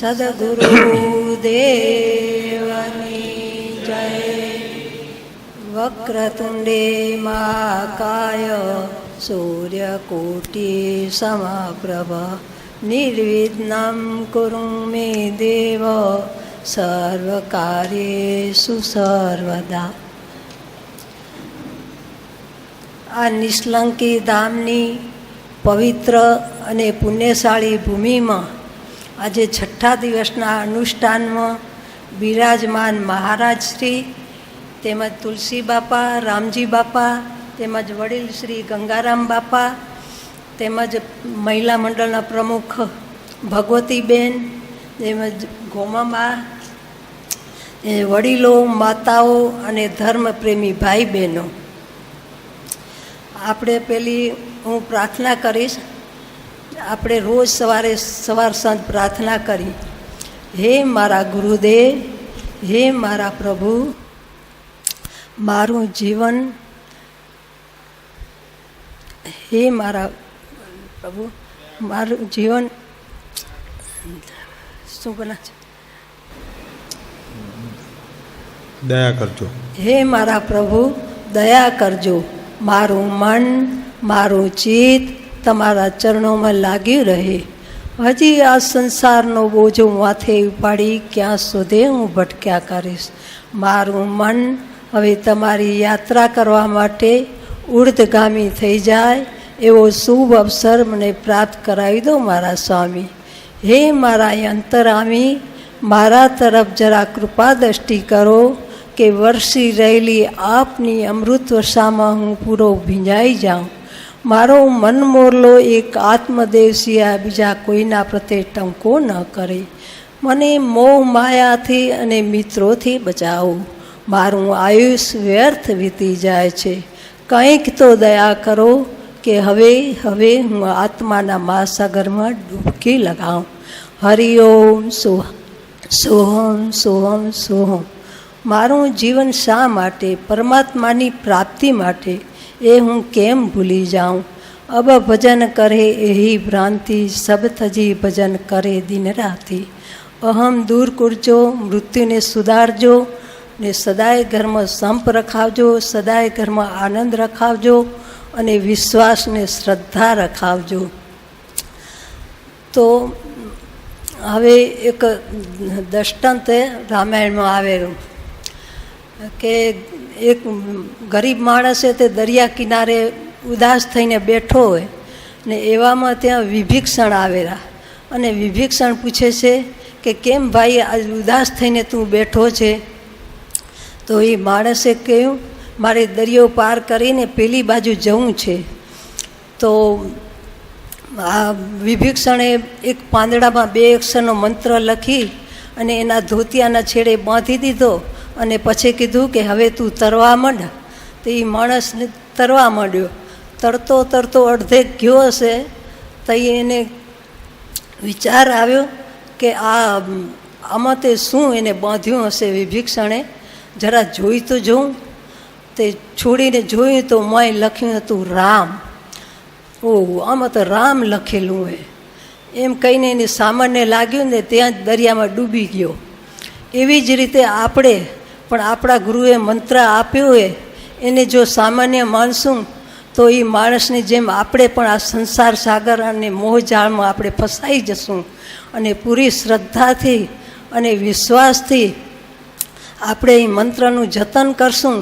સદગુરુ દેવની જય. વક્રતુંડે મહાકાય સૂર્યકોટિ સમપ્રભ નિર્વિઘ્नं કુરુ મે દેવ સર્વકાર્યેષુ સર્વદા. આ નિષ્કલંકી ધામની પવિત્ર અને પુણ્યશાળી ભૂમિમાં આજે છઠ્ઠા દિવસના અનુષ્ઠાનમાં બિરાજમાન મહારાજ શ્રી તેમજ તુલસી બાપા, રામજી બાપા, તેમજ વડીલ શ્રી ગંગારામ બાપા, તેમજ મહિલા મંડળના પ્રમુખ ભગવતીબેન, તેમજ ગોમાબા, વડીલો, માતાઓ અને ધર્મપ્રેમી ભાઈ બહેનો, આપણે હું પ્રાર્થના કરીશ. આપણે રોજ સવાર સાંજ પ્રાર્થના કરી, હે મારા ગુરુદેવ, હે મારા પ્રભુ, મારું જીવન, હે મારા પ્રભુ, મારું જીવન શું બના છે, દયા કરજો. હે મારા પ્રભુ, દયા કરજો. મારું મન, મારું ચિત્ત તમારા ચરણોમાં લાગ્યું રહે. હજી આ સંસારનો બોજો માથે ઉપાડી ક્યાં સુધી હું ભટક્યા કરીશ. મારું મન હવે તમારી યાત્રા કરવા માટે ઉર્ધગામી થઈ જાય એવો શુભ અવસર મને પ્રાપ્ત કરાવી દો મારા સ્વામી. હે મારા અંતરામી, મારા તરફ જરા કૃપા દ્રષ્ટિ કરો કે વરસી રહેલી આપની અમૃત વર્ષામાં હું પૂરો ભીંજાઈ જાઉં. મારો મન મોરલો એક આત્મદેવ સિવાય બીજા કોઈના પ્રત્યે ટંકો ન કરે. મને મોહ માયાથી અને મિત્રોથી બચાવો. મારું આયુષ વ્યર્થ વીતી જાય છે. કંઈક તો દયા કરો કે હવે હું આત્માના મહાસાગરમાં ડૂબકી લગાવું. હરિઓમ સોહમ સોહમ સોહમ સોહમ. મારું જીવન શા માટે? પરમાત્માની પ્રાપ્તિ માટે. એ હું કેમ ભૂલી જાઉં? અબ ભજન કરે એહી ભ્રાંતિ, સબ તજી ભજન કરે દિન રાતિ. અહમ દૂર કરજો, મૃત્યુને સુધારજો ને સદાય ઘરમાં સંપ રખાવજો, સદાય ઘરમાં આનંદ રખાવજો અને વિશ્વાસને શ્રદ્ધા રખાવજો. તો હવે એક દૃષ્ટાંત રામાયણમાં આવેલું કે એક ગરીબ માણસે તે દરિયા કિનારે ઉદાસ થઈને બેઠો હોય ને એવામાં ત્યાં વિભીક્ષણ આવેલા અને વિભીક્ષણ પૂછે છે કે કેમ ભાઈ આજ ઉદાસ થઈને તું બેઠો છે? તો એ માણસે કહ્યું, મારે દરિયો પાર કરીને પેલી બાજુ જવું છે. તો આ વિભીક્ષણે એક પાંદડામાં 2 અક્ષરનો મંત્ર લખી અને એના ધોતિયાના છેડે બાંધી દીધો અને પછી કીધું કે હવે તું તરવા માંડ. તો એ માણસને તરવા માંડ્યો. તરતો તરતો અડધે ગયો હશે તો એને વિચાર આવ્યો કે આમાં તે શું એને બાંધ્યું હશે વિભીક્ષણે, જરા જોઈ તો જોઉં. તે છોડીને જોયું તો મોય લખ્યું હતું રામ. ઓહ, આમાં તો રામ લખેલું હોય. એમ કહીને એને સામાન્ય લાગ્યું ને ત્યાં જ દરિયામાં ડૂબી ગયો. એવી જ રીતે આપણે પણ આપણા ગુરુએ મંત્ર આપ્યો હોય એને જો સામાન્ય માનશું તો એ માણસની જેમ આપણે પણ આ સંસાર સાગર અને મોહજાળમાં આપણે ફસાઈ જશું. અને પૂરી શ્રદ્ધાથી અને વિશ્વાસથી આપણે એ મંત્રનું જતન કરશું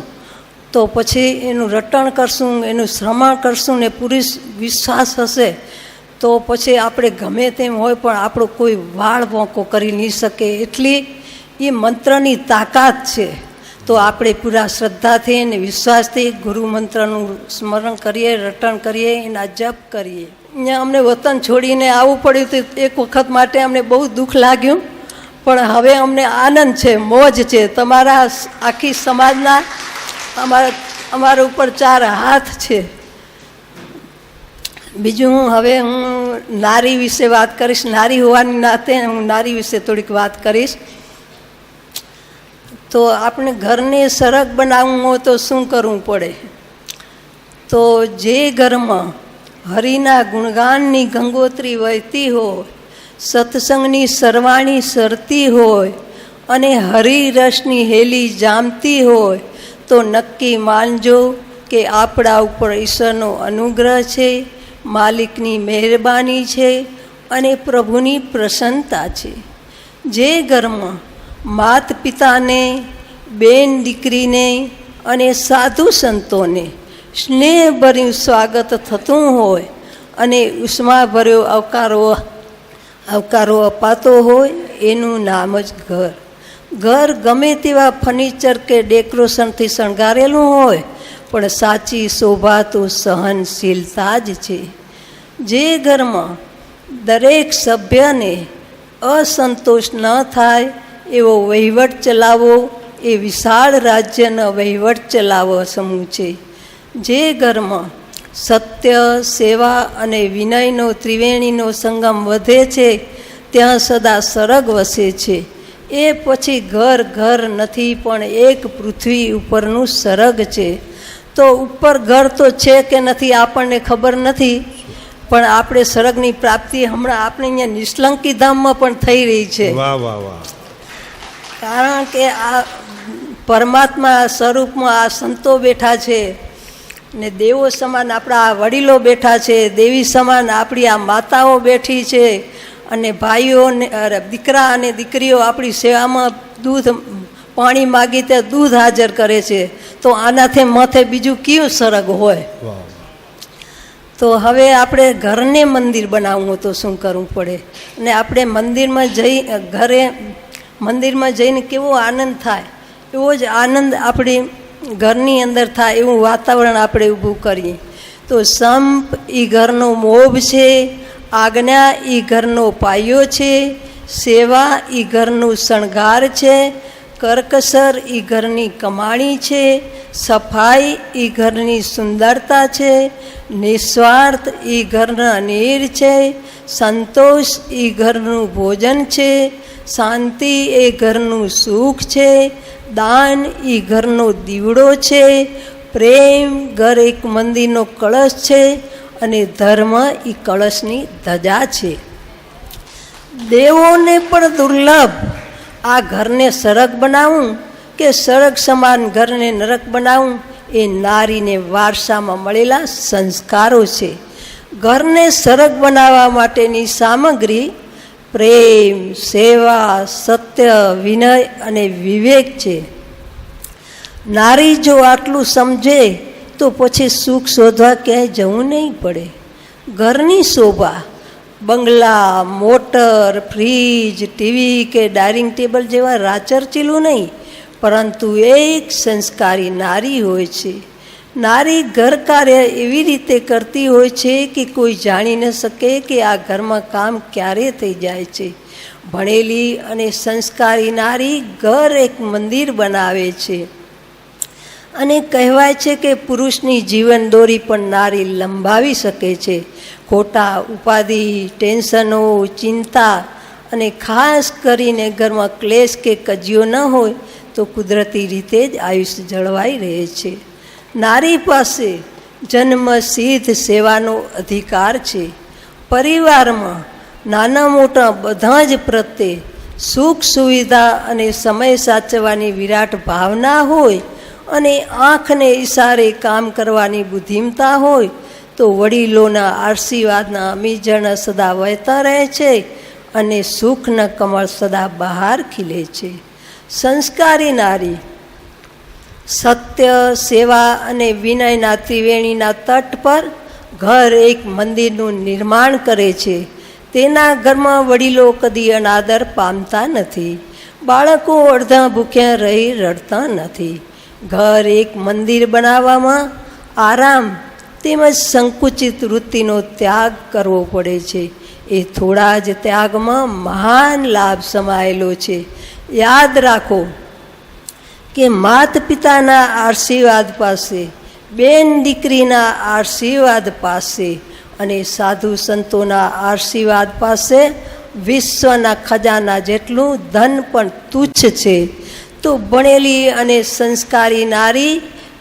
તો પછી એનું રટણ કરશું, એનું શ્રવણ કરશું ને પૂરી વિશ્વાસ હશે તો પછી આપણે ગમે તેમ હોય પણ આપણો કોઈ વાળ વોંકો કરી નહીં શકે. એટલી એ મંત્રની તાકાત છે. તો આપણે પૂરા શ્રદ્ધાથી અને વિશ્વાસથી ગુરુ મંત્રનું સ્મરણ કરીએ, રટણ કરીએ, એના જપ કરીએ. અહીંયા અમને વતન છોડીને આવવું પડ્યું હતું. એક વખત માટે અમને બહુ દુઃખ લાગ્યું પણ હવે અમને આનંદ છે, મોજ છે. તમારા આખી સમાજના અમારા ઉપર 4 હાથ છે. બીજું હવે હું નારી વિશે વાત કરીશ. નારી હોવાની નાતે હું નારી વિશે થોડીક વાત કરીશ. તો આપણે ઘરને સરગ બનાવવું હોય તો શું કરવું પડે? તો જે ઘરમાં હરિના ગુણગાનની ગંગોત્રી વહેતી હોય, સત્સંગની સરવાણી સરતી હોય અને હરિરસની હેલી જામતી હોય તો નક્કી માનજો કે આપણા ઉપર ઈશ્વરનો અનુગ્રહ છે, માલિકની મહેરબાની છે અને પ્રભુની પ્રસન્નતા છે. જે ઘરમાં માત પિતાને, બેન દીકરીને અને સાધુ સંતોને સ્નેહભર્યું સ્વાગત થતું હોય અને ઉષ્માભર્યો આવકારો અપાતો હોય એનું નામ જ ઘર. ઘર ગમે તેવા ફર્નિચર કે ડેકોરેશનથી શણગારેલું હોય પણ સાચી શોભા તો સહનશીલતા જ છે. જે ઘરમાં દરેક સભ્યને અસંતોષ ન થાય એવો વહીવટ ચલાવવો એ વિશાળ રાજ્યનો વહીવટ ચલાવવો સમૂહ છે. જે ઘરમાં સત્ય, સેવા અને વિનયનો ત્રિવેણીનો સંગમ વધે છે ત્યાં સદા સરગ વસે છે. એ પછી ઘર ઘર નથી પણ એક પૃથ્વી ઉપરનું સરગ છે. તો ઉપર ઘર તો છે કે નથી આપણને ખબર નથી, પણ આપણે સરગની પ્રાપ્તિ હમણાં આપણે અહીંયા નિષ્કલંકી ધામમાં પણ થઈ રહી છે. વાહ વાહ વાહ. કારણ કે આ પરમાત્મા સ્વરૂપમાં આ સંતો બેઠા છે ને દેવો સમાન આપણા આ વડીલો બેઠા છે, દેવી સમાન આપણી આ માતાઓ બેઠી છે અને ભાઈઓને દીકરા અને દીકરીઓ આપણી સેવામાં દૂધ પાણી માગી તે દૂધ હાજર કરે છે. તો આનાથી માથે બીજું કયું સરગ હોય? તો હવે આપણે ઘરને મંદિર બનાવવું તો શું કરવું પડે? અને આપણે મંદિરમાં જઈને કેવો આનંદ થાય એવો જ આનંદ આપણી ઘરની અંદર થાય એવું વાતાવરણ આપણે ઊભું કરીએ. તો સંપ એ ઘરનો મોભ છે, આજ્ઞા એ ઘરનો પાયો છે, સેવા એ ઘરનું શણગાર છે, કરકસર એ ઘરની કમાણી છે, સફાઈ એ ઘરની સુંદરતા છે, નિસ્વાર્થ એ ઘરના નીર છે, સંતોષ એ ઘરનું ભોજન છે, શાંતિ એ ઘરનું સુખ છે, દાન એ ઘરનો દીવડો છે, પ્રેમ ઘર એક મંદિરનો કળશ છે અને ધર્મ એ કળશની ધજા છે. દેવોને પણ દુર્લભ આ ઘરને સરગ બનાવવું કે સરગ સમાન ઘરને નરક બનાવવું એ નારીને વારસામાં મળેલા સંસ્કારો છે. ઘરને સરગ બનાવવા માટેની સામગ્રી પ્રેમ, સેવા, સત્ય, વિનય અને વિવેક છે. નારી જો આટલું સમજે તો પછી સુખ શોધવા ક્યાંય જવું નહીં પડે. ઘરની શોભા બંગલા, મોટર, ફ્રીજ, ટીવી કે ડાઇનિંગ ટેબલ જેવા રાચરચીલું નહીં, પરંતુ એક સંસ્કારી નારી હોય છે. નારી ઘર કાર્ય એવી રીતે કરતી હોય છે કે કોઈ જાણી ન શકે કે આ ઘરમાં કામ ક્યારે થઈ જાય છે. ભણેલી અને સંસ્કારી નારી ઘર એક મંદિર બનાવે છે. અને કહેવાય છે કે પુરુષની જીવન દોરી પણ નારી લંબાવી શકે છે. ખોટા ઉપાધિ, ટેન્શનો, ચિંતા અને ખાસ કરીને ઘરમાં ક્લેશ કે કજિયો ન હોય તો કુદરતી રીતે જ આયુષ્ય જળવાઈ રહે છે. નારી પાસે જન્મસિદ્ધ સેવાનો અધિકાર છે. પરિવારમાં નાના મોટા બધા જ પ્રત્યે સુખ સુવિધા અને સમય સાચવવાની વિરાટ ભાવના હોય અને આંખને ઈશારે કામ કરવાની બુદ્ધિમતા હોય તો વડીલોના આશીર્વાદના અમીજણ સદા વહેતા રહે છે અને સુખના કમળ સદા બહાર ખીલે છે. સંસ્કારી નારી સત્ય, સેવા અને વિનયના ત્રિવેણીના તટ પર ઘર એક મંદિરનું નિર્માણ કરે છે. તેના ઘરમાં વડીલો કદી અનાદર પામતા નથી, બાળકો અડધા ભૂખ્યા રહી રડતા નથી. ઘર એક મંદિર બનાવવામાં આરામ તેમજ સંકુચિત વૃત્તિનો ત્યાગ કરવો પડે છે. એ થોડા જ ત્યાગમાં મહાન લાભ સમાયેલો છે. યાદ રાખો કે માત પિતાના આશીર્વાદ પાસે, બેન દીકરીના આશીર્વાદ પાસે અને સાધુ સંતોના આશીર્વાદ પાસે વિશ્વના ખજાના જેટલું ધન પણ તુચ્છ છે. તો ભણેલી અને સંસ્કારી નારી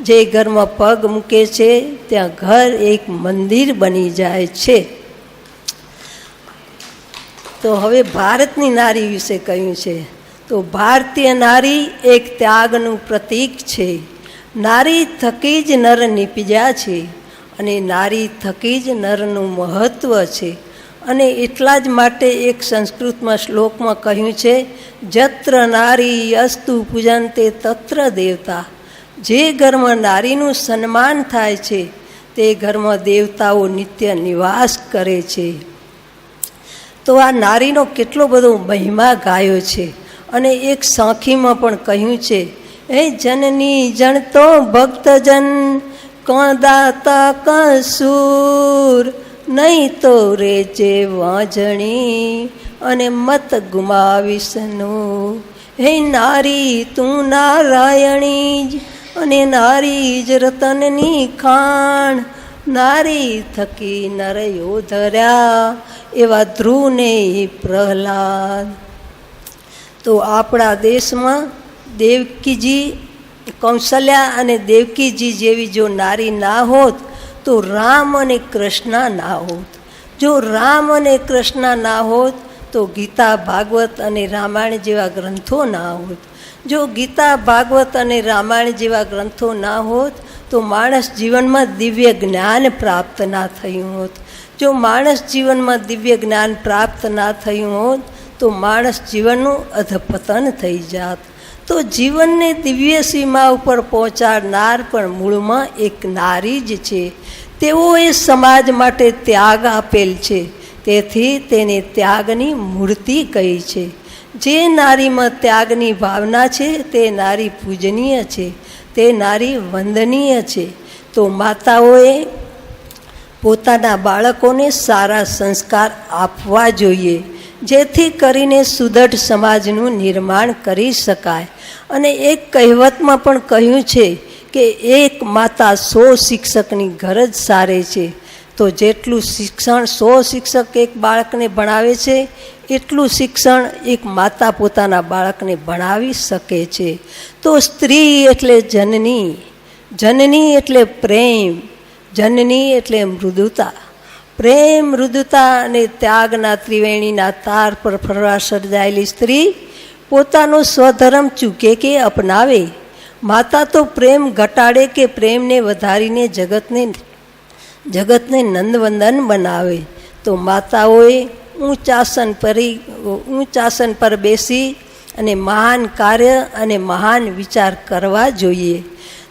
જે ઘરમાં પગ મૂકે છે ત્યાં ઘર એક મંદિર બની જાય છે. તો હવે ભારતની નારી વિશે કહ્યું છે. તો ભારતીય નારી એક ત્યાગનું પ્રતીક છે. નારી થકી જ નર નીપજ્યા છે અને નારી થકી જ નરનું મહત્ત્વ છે. અને એટલા જ માટે એક સંસ્કૃતમાં શ્લોકમાં કહ્યું છે, જત્ર નારી અસ્તુ પૂજન્તે તત્ર દેવતા. જે ઘરમાં નારીનું સન્માન થાય છે તે ઘરમાં દેવતાઓ નિત્ય નિવાસ કરે છે. તો આ નારીનો કેટલો બધો મહિમા ગાયો છે. અને એક સાંખીમાં પણ કહ્યું છે, હે જનની જણ તો ભક્તજન દાતા કસૂર, નહીં તો રે જે વાંજણી અને મત ગુમાવીશનું. હે નારી તું નારાયણી જ અને નારી જ રતનની ખાણ, નારી થકી નરયો ધર્યા એવા ધ્રુવને પ્રહલાદ. તો આપણા દેશમાં દેવકીજી, કૌશલ્યા અને દેવકીજી જેવી જો નારી ના હોત તો રામ અને કૃષ્ણ ના હોત. જો રામ અને કૃષ્ણ ના હોત તો ગીતા, ભાગવત અને રામાયણ જેવા ગ્રંથો ના હોત. જો ગીતા, ભાગવત અને રામાયણ જેવા ગ્રંથો ના હોત તો માણસ જીવનમાં દિવ્ય જ્ઞાન પ્રાપ્ત ના થયું હોત. જો માણસ જીવનમાં દિવ્ય જ્ઞાન પ્રાપ્ત ના થયું હોત તો માણસ જીવનનું અધપતન થઈ જાત. તો જીવનને દિવ્ય સીમા ઉપર પહોંચાડનાર પણ મૂળમાં એક નારી જ છે. તેઓએ સમાજ માટે ત્યાગ આપેલ છે, તેથી તેને ત્યાગની મૂર્તિ કહી છે. જે નારીમાં ત્યાગની ભાવના છે તે નારી પૂજનીય છે, તે નારી વંદનીય છે. તો માતાઓએ પોતાના બાળકોને સારા સંસ્કાર આપવા જોઈએ, જેથી કરીને સુદૃઢ સમાજનું નિર્માણ કરી શકાય. અને એક કહેવતમાં પણ કહ્યું છે કે એક માતા 100 શિક્ષકની ગરજ સારે છે. તો જેટલું શિક્ષણ 100 શિક્ષક એક બાળકને ભણાવે છે એટલું શિક્ષણ એક માતા પોતાના બાળકને ભણાવી શકે છે. તો સ્ત્રી એટલે જનની, જનની એટલે પ્રેમ, જનની એટલે મૃદુતા. પ્રેમ, મૃદુતા અને ત્યાગના ત્રિવેણીના તાર પર ફરવા સર્જાયેલી સ્ત્રી પોતાનો સ્વધર્મ ચૂકે કે અપનાવે. માતા તો પ્રેમ ઘટાડે કે પ્રેમને વધારીને જગતને નંદવંદન બનાવે. તો માતાઓએ ઊંચાસન પર બેસી અને મહાન કાર્ય અને મહાન વિચાર કરવા જોઈએ.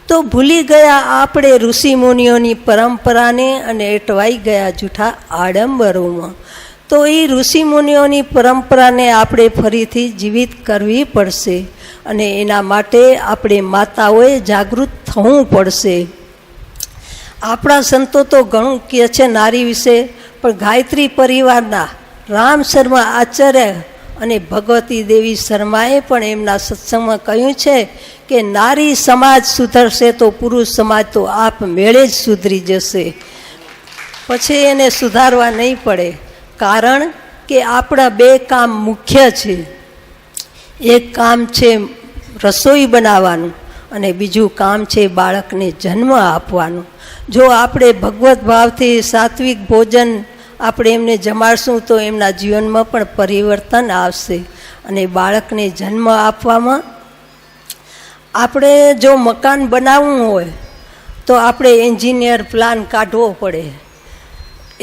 તો ભૂલી ગયા આપણે ઋષિમુનિઓની પરંપરાને અને એટવાઈ ગયા જૂઠા આડંબરોમાં. તો એ ઋષિમુનિઓની પરંપરાને આપણે ફરીથી જીવિત કરવી પડશે અને એના માટે આપણે માતાઓએ જાગૃત થવું પડશે. આપણા સંતો તો ઘણું કહે છે નારી વિશે, પણ ગાયત્રી પરિવારના રામ શર્મા આચાર્ય અને ભગવતી દેવી શર્માએ પણ એમના સત્સંગમાં કહ્યું છે કે નારી સમાજ સુધરશે તો પુરુષ સમાજ તો આપમેળે જ સુધરી જશે, પછી એને સુધારવા નહીં પડે. કારણ કે આપણા 2 કામ મુખ્ય છે. એક કામ છે રસોઈ બનાવવાનું અને બીજું કામ છે બાળકને જન્મ આપવાનું. જો આપણે ભગવત ભાવથી સાત્વિક ભોજન આપણે એમને જમાડશું તો એમના જીવનમાં પણ પરિવર્તન આવશે. અને બાળકને જન્મ આપવામાં આપણે જો મકાન બનાવવું હોય તો આપણે એન્જિનિયર પ્લાન કાઢવો પડે.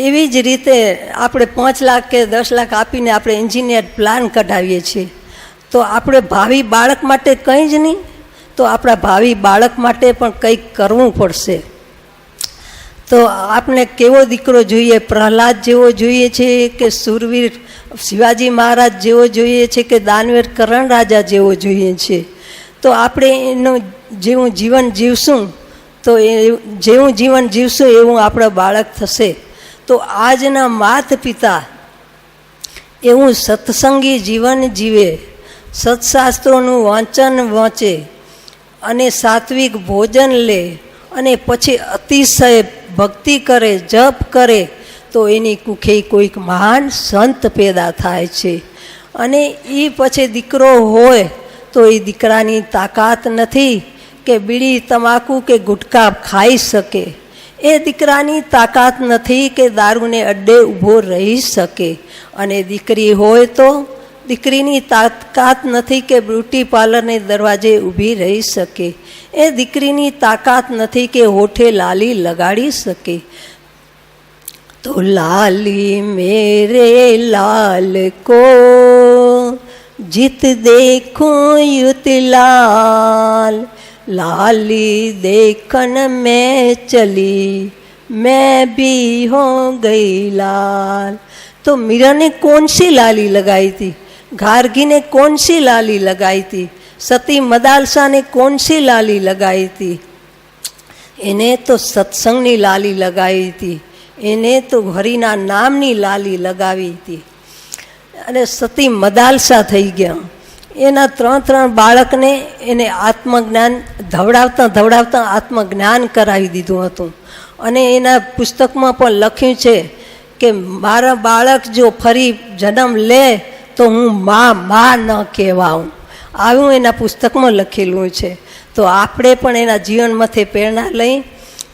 એવી જ રીતે આપણે 5 લાખ કે 10 લાખ આપીને આપણે એન્જિનિયર પ્લાન કઢાવીએ છીએ. તો આપણે ભાવિ બાળક માટે કંઈ જ નહીં, તો આપણા ભાવિ બાળક માટે પણ કંઈક કરવું પડશે. તો આપણે કેવો દીકરો જોઈએ? પ્રહલાદ જેવો જોઈએ છે કે સુરવીર શિવાજી મહારાજ જેવો જોઈએ છે કે દાનવીર કરણ રાજા જેવો જોઈએ છે? તો આપણે એનું જેવું જીવન જીવશું તો જેવું જીવન જીવશું એવું આપણા બાળક થશે. તો આજના માતા પિતા એવું સત્સંગી જીવન જીવે, સત્શાસ્ત્રોનું વાંચન વાંચે અને સાત્વિક ભોજન લે અને પછી અતિશય ભક્તિ કરે, જપ કરે તો એની કુખે કોઈક મહાન સંત પેદા થાય છે. અને એ પછી દીકરો હોય તો એ દીકરાની તાકાત નથી કે બીડી તમાકુ કે ગુટકા ખાઈ શકે. એ દીકરાની તાકાત નથી કે દારૂને અડ્ડે ઊભો રહી શકે, અને દીકરી હોય તો દીકરીની તાકાત નથી કે બ્યુટી પાર્લરને દરવાજે ઊભી રહી શકે. એ દીકરીની તાકાત નથી કે હોઠે લાલી લગાડી શકે. તો લાલી મેરે લાલ કો જીત દેખું યુત લાલ, लाली देखन में चली मैं भी हो गई लाल. तो मीरा ने कौन सी लाली लगाई थी? गार्गी ने कौन सी लाली लगाई थी? सती मदालसा ने कौन सी लाली लगाई थी? એને તો સત્સંગની લાલી લગાવી હતી, એને તો હરિના નામની લાલી લગાવી હતી, અને સતી મદાલસા થઈ ગયા. એના 3 બાળકને એને આત્મજ્ઞાન ધવડાવતા આત્મજ્ઞાન કરાવી દીધું હતું. અને એના પુસ્તકમાં પણ લખ્યું છે કે મારા બાળક જો ફરી જન્મ લે તો હું માં ન કહેવાઉં. આવું એના પુસ્તકમાં લખેલું છે. તો આપણે પણ એના જીવનમાંથી પ્રેરણા લઈ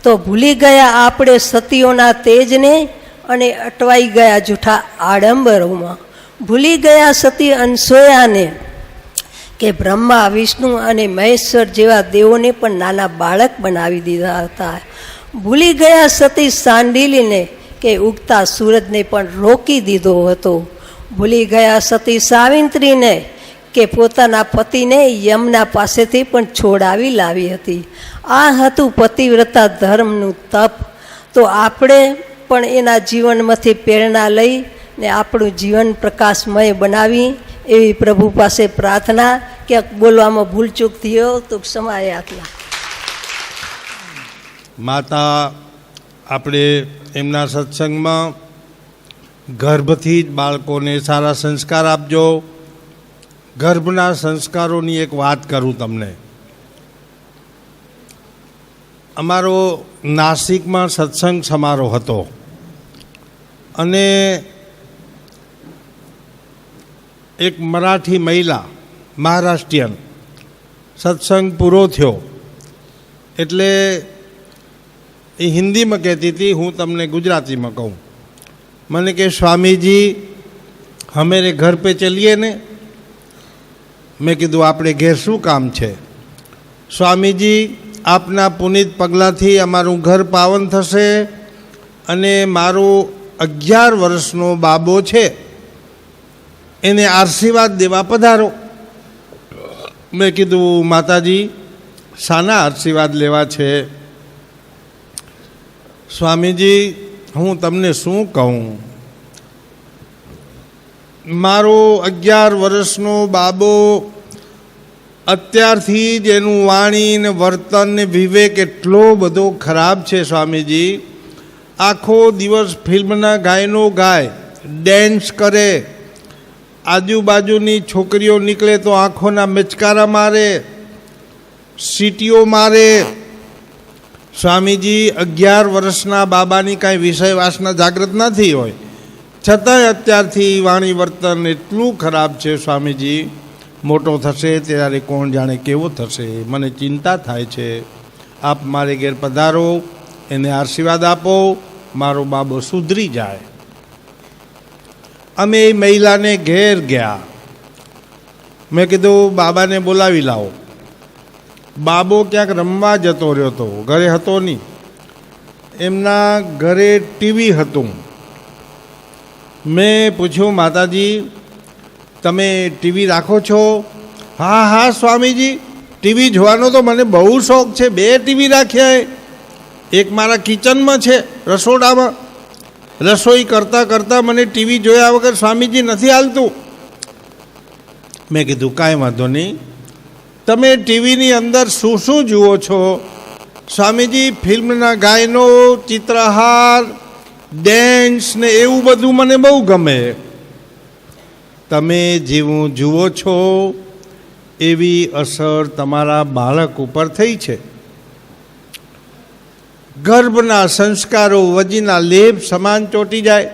તો ભૂલી ગયા આપણે સતીઓના તેજને અને અટવાઈ ગયા જૂઠા આડંબરોમાં. ભૂલી ગયા સતી અનસૂયાને કે બ્રહ્મા વિષ્ણુ અને મહેશ્વર જેવા દેવોને પણ નાના બાળક બનાવી દીધા હતા. ભૂલી ગયા સતી સાંડીલીને કે ઉગતા સૂરજને પણ રોકી દીધો હતો. ભૂલી ગયા સતી સાવિત્રીને કે પોતાના પતિને યમના પાસેથી પણ છોડાવી લાવી હતી. આ હતું પતિવ્રતા ધર્મનું તપ. તો આપણે પણ એના જીવનમાંથી પ્રેરણા લઈ ને આપણું જીવન પ્રકાશમય બનાવી એવી પ્રભુ પાસે પ્રાર્થના. ક્યાંક બોલવામાં ભૂલચૂક થયો તો ક્ષમા યાચના. માતા આપણે એમના સત્સંગમાં ગર્ભથી જ બાળકોને સારા સંસ્કાર આપજો. ગર્ભના સંસ્કારોની એક વાત કરું તમને. અમારો નાસિકમાં સત્સંગ સમારોહ હતો અને એક મરાઠી મહિલા મહારાષ્ટ્રીયન સત્સંગ પૂરો થયો એટલે એ હિન્દીમાં કહેતી હતી, હું તમને ગુજરાતીમાં કહું. મને કે સ્વામીજી હમેરે ઘર પે ચલીએ ને. મેં કીધું આપણે ઘેર શું કામ છે? સ્વામીજી આપના પુનિત પગલાંથી અમારું ઘર પાવન થશે અને મારો 11 વર્ષનો બાબો છે એને આશીર્વાદ દેવા પધારો. મેં કીધું માતાજી શાના આશીર્વાદ લેવા છે? સ્વામીજી હું તમને શું કહું, મારો 11 વર્ષનો બાબો અત્યારથી જ એનું વાણી ને વર્તન ને વિવેક એટલો બધો ખરાબ છે સ્વામીજી. આખો દિવસ ફિલ્મના ગાયનો ગાય, ડેન્સ કરે, આજુબાજુની છોકરીઓ નીકળે તો આંખોના મેચકારા મારે, સીટીઓ મારે. સ્વામીજી 11 વર્ષના બાબાની કાંઈ વિષય વાસના જાગૃત નથી હોય છતાંય અત્યારથી વાણી વર્તન એટલું ખરાબ છે સ્વામીજી. મોટો થશે ત્યારે કોણ જાણે કેવો થશે, મને ચિંતા થાય છે. આપ મારે ઘેર પધારો, એને આશીર્વાદ આપો, મારો બાબો સુધરી જાય. અમે એ મહિલાને ઘેર ગયા. મેં કીધું બાબાને બોલાવી લાવો. બાબો ક્યાંક રમવા જતો રહ્યો હતો, ઘરે હતો નહીં. એમના ઘરે ટીવી હતું. મેં પૂછ્યું માતાજી તમે ટીવી રાખો છો? હા હા સ્વામીજી ટીવી જોવાનો તો મને બહુ શોખ છે, 2 ટીવી રાખ્યા. એક મારા કિચનમાં છે, રસોડામાં. રસોઈ કરતાં કરતાં મને ટીવી જોયા વગર સ્વામીજી નથી હાલતું. મેં કીધું કાંઈ વાંધો નહીં, તમે ટીવીની અંદર શું શું જુઓ છો? સ્વામીજી ફિલ્મના ગાયનો, ચિત્રહાર, ડેન્સ ને એવું બધું મને બહુ ગમે. તમે જેવું જુઓ છો એવી અસર તમારા બાળક ઉપર થઈ છે. ગર્ભના સંસ્કારો વજીના લેપ સમાન ચોંટી જાય.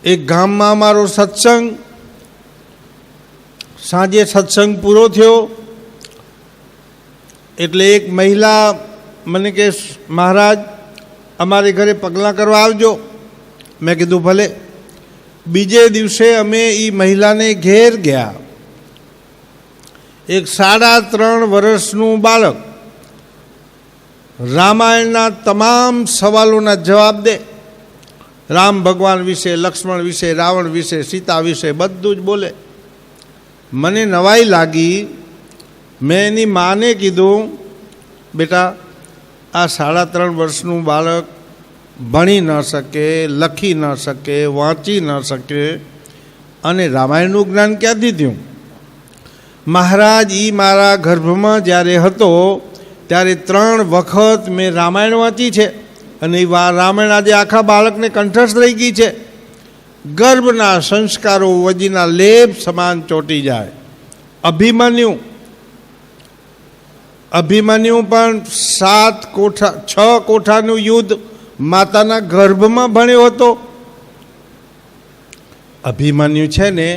એક ગામમાં અમારો સત્સંગ, સાંજે સત્સંગ પૂરો થયો એટલે એક મહિલા મને કે મહારાજ અમારે ઘરે પગલાં કરવા આવજો. મેં કીધું ભલે. બીજે દિવસે અમે એ મહિલાને ઘેર ગયા. એક 3.5 વર્ષનું બાળક રામાયણના તમામ સવાલોના જવાબ દે. રામ ભગવાન વિશે, લક્ષ્મણ વિશે, રાવણ વિશે, સીતા વિશે બધું જ બોલે. મને નવાઈ લાગી. મેં એની માને કીધું, બેટા આ 3.5 વર્ષનું બાળક ભણી ન શકે, લખી ન શકે, વાંચી ન શકે અને રામાયણનું જ્ઞાન ક્યાંથી થયું? મહારાજ એ મારા ગર્ભમાં જ્યારે હતો ત્યારે 3 વખત મેં રામાયણ વાંચી છે અને એ રામાયણ આજે આખા બાળકને કંઠસ્થ રહી ગઈ છે. ગર્ભના સંસ્કારો વજીના લેપ સમાન ચોંટી જાય. અભિમન્યુ પણ 6 કોઠાનું યુદ્ધ માતાના ગર્ભમાં ભણ્યો હતો. અભિમન્યુ છે ને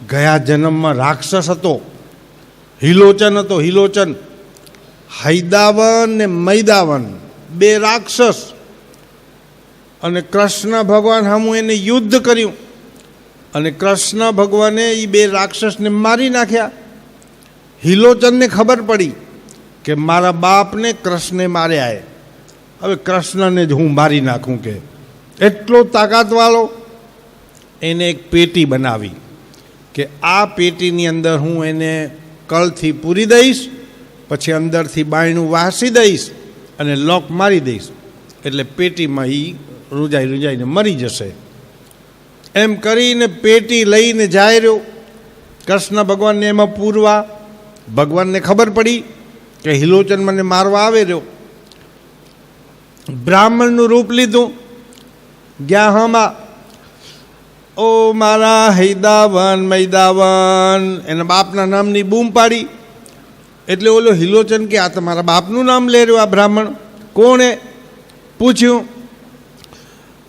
ગયા જન્મમાં રાક્ષસ હતો, હિલોચન હતો. હિલોચન, હૈદાવન ને મૈદાવન 2 રાક્ષસ. અને કૃષ્ણ ભગવાન સામું એને યુદ્ધ કર્યું અને કૃષ્ણ ભગવાને એ 2 રાક્ષસને મારી નાખ્યા. હિલોચનને ખબર પડી કે મારા બાપને કૃષ્ણે માર્યા. હવે કૃષ્ણને જ હું મારી નાખું કે એટલો તાકાતવાળો. એને એક પેટી બનાવી કે આ પેટીની અંદર હું એને કળથી પૂરી દઈશ, પછી અંદરથી બાયણું વાસી દઈશ અને લોક મારી દઈશ એટલે પેટીમાં એ રૂજાઈને મરી જશે. એમ કરીને પેટી લઈને જાય રહ્યો. કૃષ્ણ ભગવાનને એમાં પૂરવા. ભગવાનને ખબર પડી કે હિલોચન મને મારવા આવે રહ્યો. બ્રાહ્મણનું રૂપ લીધું. ગયા હમા, ઓ મારા હૈદાવન મૈદાવન, એના બાપના નામની બૂમ પાડી. એટલે ઓલો હિલોચન કે આ તમારા બાપનું નામ લે રહ્યો આ બ્રાહ્મણ? કોણે પૂછ્યું?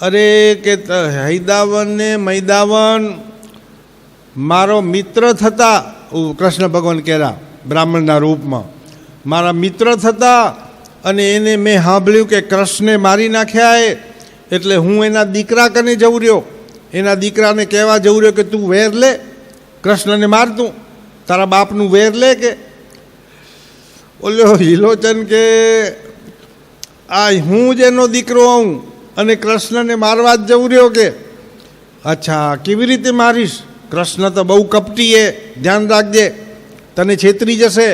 અરે કે હૈદાવન ને મૈદાવન મારો મિત્ર થતા. કૃષ્ણ ભગવાન કહેરા બ્રાહ્મણના રૂપમાં, મારા મિત્ર થતા અને એને મેં સાંભળ્યું કે કૃષ્ણે મારી નાખ્યા એટલે હું એના દીકરા કને જવું રહ્યો. એના દીકરાને કહેવા જવું રહ્યો કે તું વેર લે, કૃષ્ણને મારતું, તારા બાપનું વેર લે. કે ઓલો હિલોચન કે આ હું જ એનો દીકરો આવું અને કૃષ્ણને મારવા જ જવું રહ્યો. કે અચ્છા, કેવી રીતે મારીશ? કૃષ્ણ તો બહુ કપટી એ, ધ્યાન રાખજે, તને છેતરી જશે.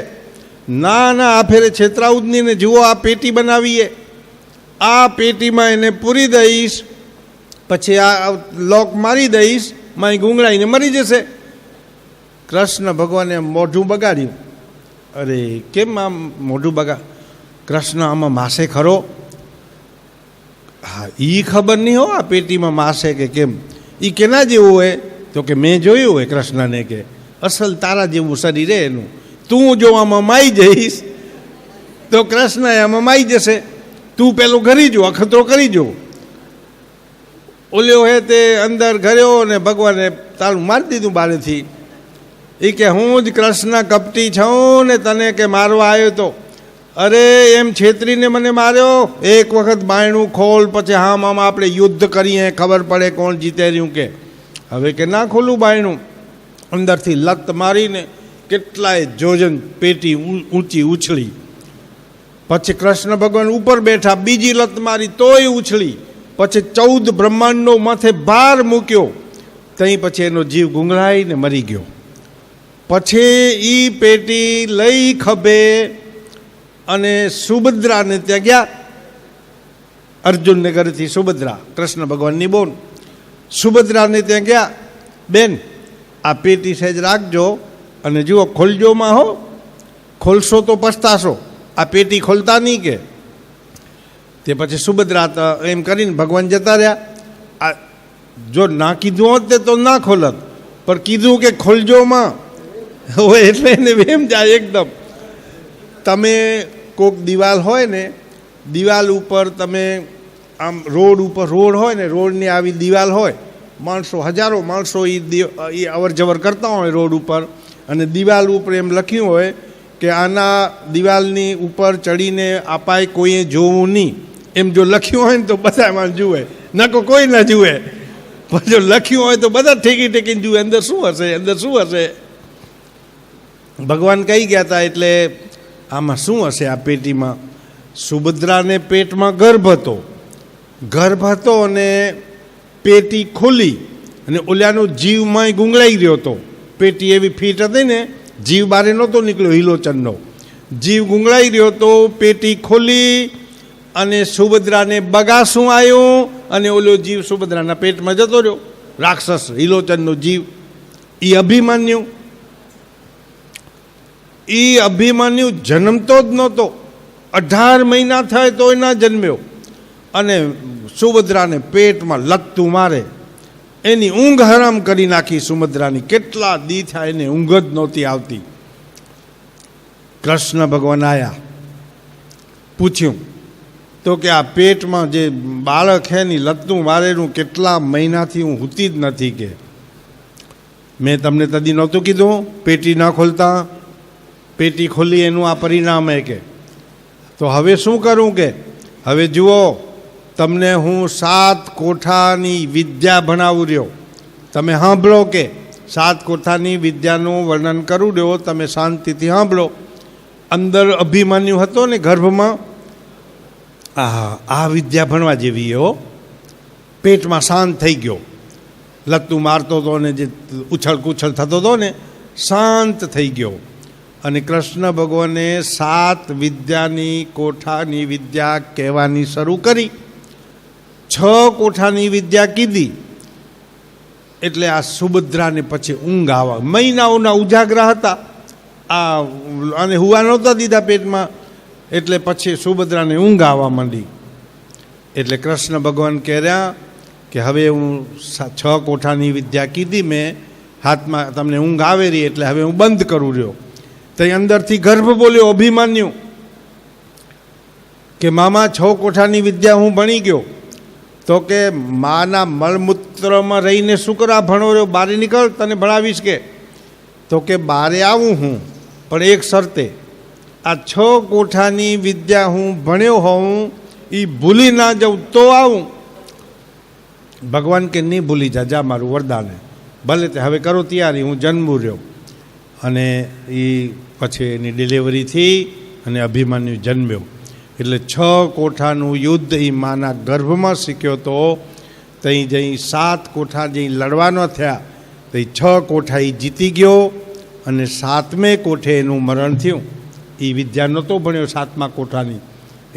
ના ના, આ ફેરે છેતરાવું જ નહીં ને. જુઓ આ પેટી બનાવીએ, આ પેટીમાં એને પૂરી દઈશ, પછી આ લોક મારી દઈશ, મારી ગુંગળાઈને મરી જશે. કૃષ્ણ ભગવાને મોઢું બગાડ્યું. અરે કેમ આમ મોઢું કૃષ્ણ આમાં માસે ખરો? હા, એ ખબર નહીં હો આ પેટીમાં માસે કે કેમ. એ કેના જેવું હોય? તો કે મેં જોયું હોય કૃષ્ણને કે અસલ તારા જેવું શરીર એનું. તું જો આમાં માઈ જઈશ તો કૃષ્ણ આમાં માઈ જશે. તું પેલું ઘરી જો, અખતરો કરી જો. ઓલ્યો હે તે અંદર ઘર્યો ને ભગવાને તાળું મારી દીધું બારેથી. એ કે હું જ કૃષ્ણ કપટી છું ને તને કે મારવા આવ્યો તો. અરે એમ છેતરીને મને માર્યો. એક વખત બાયણું ખોલ, પછી હામ આપણે યુદ્ધ કરીએ, ખબર પડે કોણ જીતે રહ્યું. કે હવે કે ના ખોલું બાયણું. અંદરથી લત મારીને કેટલાય જોજન પેટી ઊંચી ઉછળી. પછી કૃષ્ણ ભગવાન ઉપર બેઠા, બીજી લત મારી તોય ઉછળી. પછી 14 બ્રહ્માંડનો માથે ભાર મૂક્યો. ત્યાં પછી એનો જીવ ગુંગળાઈને મરી ગયો. પછી એ પેટી લઈ ખભે અને સુભદ્રાને ત્યાં ગયા. અર્જુનને ઘરેથી સુભદ્રા, કૃષ્ણ ભગવાનની બોન, સુભદ્રાને ત્યાં ગયા. બેન, આ પેટી સહેજ રાખજો અને જુઓ ખોલજોમાં હો, ખોલશો તો પસ્તાશો, આ પેટી ખોલતા નહીં. કે તે પછી સુભદ્રા એમ કરીને ભગવાન જતા રહ્યા. આ જો ના કીધું હોત તે તો ના ખોલત, પણ કીધું કે ખોલજોમાં હોય એટલે એને એમ જાય એકદમ. તમે કોઈક દિવાલ હોય ને, દિવાલ ઉપર તમે આમ રોડ ઉપર રોડ હોય ને, રોડની આવી દિવાલ હોય, માણસો, હજારો માણસો એ અવર જવર કરતા હોય રોડ ઉપર, અને દિવાલ ઉપર એમ લખ્યું હોય કે આના દિવાલની ઉપર ચડીને અપાય કોઈએ જોવું નહીં, એમ જો લખ્યું હોય ને તો બધા એમાં જુએ, નકો કોઈ ના જુએ. પણ જો લખ્યું હોય તો બધા ઠેકી ઠેકીને જુએ અંદર શું હશે, અંદર શું હશે. ભગવાન કહી ગયા હતા એટલે આમાં શું હશે આ પેટીમાં. સુભદ્રાને પેટમાં ગર્ભ હતો અને પેટી ખોલી અને ઓલાનો જીવમાં ગુંગળાઈ રહ્યો હતો. પેટી એવી ફીટ હતી ને, જીવ બારે નહોતો નીકળ્યો હિલોચનનો, જીવ ગુંગળાઈ રહ્યો હતો. પેટી ખોલી અને સુભદ્રાને બગાસું આવ્યું અને ઓલો જીવ સુભદ્રાના પેટમાં જતો રહ્યો. રાક્ષસ હિલોચનનો જીવ. એ અભિમન્યુ જન્મતો જ નહોતો, 18 મહિના થાય તોય ના જન્મ્યો. અને સુભદ્રાને પેટમાં લત્તું મારે, એની ઊંઘ હરામ કરી નાખી સુભદ્રાની. કેટલા દી થાય એને ઊંઘ જ નહોતી આવતી. કૃષ્ણ ભગવાન આવ્યા, પૂછ્યું તો કે આ પેટમાં જે બાળક છે ની લત્તું મારેલું કેટલા મહિનાથી હું હૂતી જ નથી. કે મેં તમને તદી નહોતું કીધું પેટી ન ખોલતા? પેટી ખોલી એનું આ પરિણામ હે. કે તો હવે શું કરું? કે હવે જુઓ, તમને હું 7 કોઠાની વિદ્યા ભણાવું રહ્યો, તમે સાંભળો. કે 7 કોઠાની વિદ્યાનું વર્ણન કરું રહ્યો, તમે શાંતિથી સાંભળો. અંદર અભિમન્યુ હતો ને ગર્ભમાં, આ વિદ્યા ભણવા જેવી હો. પેટમાં શાંત થઈ ગયો, લત્તું મારતો હતો ને જે ઉછળ કુછળ થતો હતો ને, શાંત થઈ ગયો. અને કૃષ્ણ ભગવાને 7 વિદ્યાની કોઠાની વિદ્યા કહેવાની શરૂ કરી. 6 કોઠાની વિદ્યા કીધી એટલે આ સુભદ્રાને પછી ઊંઘ આવવા. મહિનાઓના ઉજાગરા હતા આ, અને હુવા નહોતા દીધા પેટમાં, એટલે પછી સુભદ્રાને ઊંઘ આવવા માંડી. એટલે કૃષ્ણ ભગવાન કહેરહ્યા કે હવે હું 6 કોઠાની વિદ્યા કીધી મેં, હાથમાં તમને ઊંઘ આવે રહી એટલે હવે હું બંધ કરું રહ્યો. તો અંદરથી ગર્ભ બોલ્યો અભિમન્યુ કે મામા 6 કોઠાની વિદ્યા હું ભણી ગયો. તો કે માના મળમૂત્રમાં રહીને શું કરવા ભણો રહ્યો? બારે નીકળ, તને ભણાવીશ. કે તો કે બારે આવું હું, પણ એક શરતે, આ 6 કોઠાની વિદ્યા હું ભણ્યો હોઉં એ ભૂલી ના જાઉં તો આવું. ભગવાન કે નહીં ભૂલી જા, મારું વરદાન. ભલે તે હવે કરો તૈયારી, હું જન્મું રહ્યો. અને એ પછી એની ડિલિવરી થઈ અને અભિમન્યુ જન્મ્યો. એટલે 6 કોઠાનું યુદ્ધ એ માના ગર્ભમાં શીખ્યો તો ત્યાં જઈ 7 કોઠા જઈ લડવાનો થયા તો 6 કોઠા એ જીતી ગયો અને 7મે કોઠે એનું મરણ થયું. એ વિદ્યા નહોતો ભણ્યો 7મા કોઠાની,